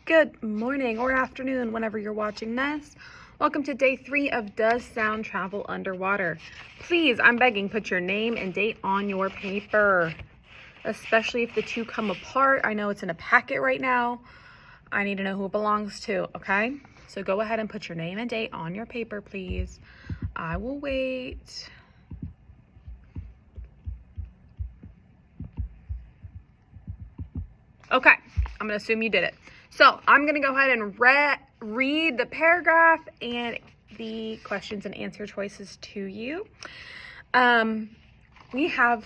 Good morning or afternoon whenever you're watching this. Welcome to day 3 of Does Sound Travel Underwater? Please, I'm begging, put your name and date on your paper, especially if the two come apart. I know it's in a packet right now. I need to know who it belongs to, okay? So go ahead and put your name and date on your paper, please. I will wait. Okay, I'm gonna assume you did it. So I'm gonna go ahead and read the paragraph and the questions and answer choices to you. We have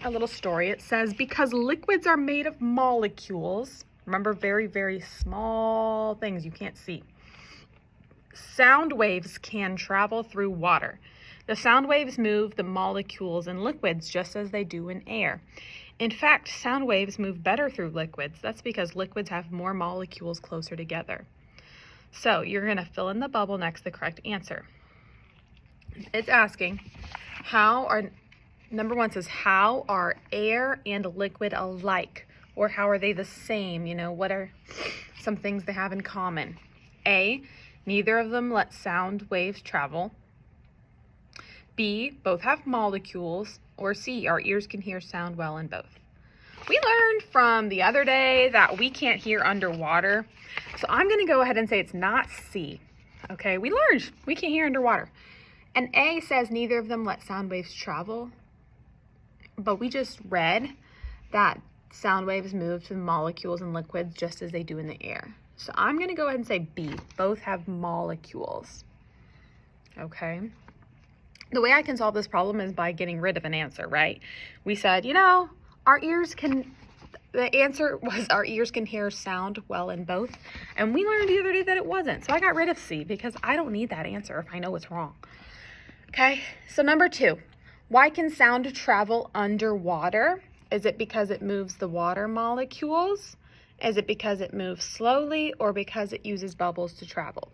a little story. It says, because liquids are made of molecules, remember, very, very small things you can't see, sound waves can travel through water. The sound waves move the molecules in liquids just as they do in air. In fact, sound waves move better through liquids. That's because liquids have more molecules closer together. So you're going to fill in the bubble next to the correct answer. It's asking, number one says, how are air and liquid alike? Or how are they the same? You know, what are some things they have in common? A, neither of them let sound waves travel. B, both have molecules. Or C, our ears can hear sound well in both. We learned from the other day that we can't hear underwater. So I'm going to go ahead and say it's not C. Okay, we learned we can't hear underwater. And A says neither of them let sound waves travel. But we just read that sound waves move to the molecules in liquids just as they do in the air. So I'm going to go ahead and say B. Both have molecules. Okay. The way I can solve this problem is by getting rid of an answer, right? We said, you know, the answer was our ears can hear sound well in both. And we learned the other day that it wasn't. So I got rid of C because I don't need that answer if I know it's wrong. Okay, so number 2, why can sound travel underwater? Is it because it moves the water molecules? Is it because it moves slowly, or because it uses bubbles to travel?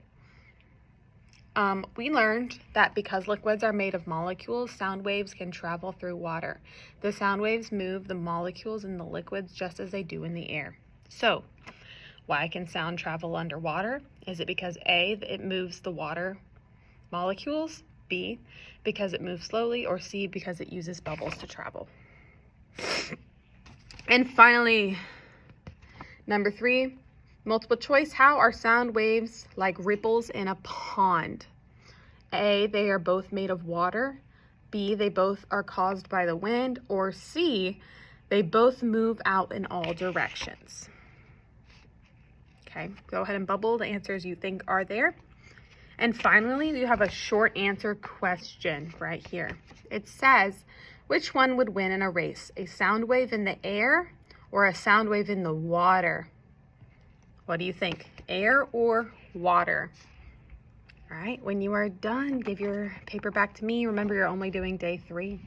We learned that because liquids are made of molecules, sound waves can travel through water. The sound waves move the molecules in the liquids just as they do in the air. So, why can sound travel underwater? Is it because A, it moves the water molecules? B, because it moves slowly? Or C, because it uses bubbles to travel? And finally, number 3, multiple choice. How are sound waves like ripples in a pond? A, they are both made of water. B, they both are caused by the wind. Or C, they both move out in all directions. Okay, go ahead and bubble the answers you think are there. And finally, you have a short answer question right here. It says, which one would win in a race? A sound wave in the air or a sound wave in the water? What do you think? Air or water? All right, when you are done, give your paper back to me. Remember, you're only doing day 3.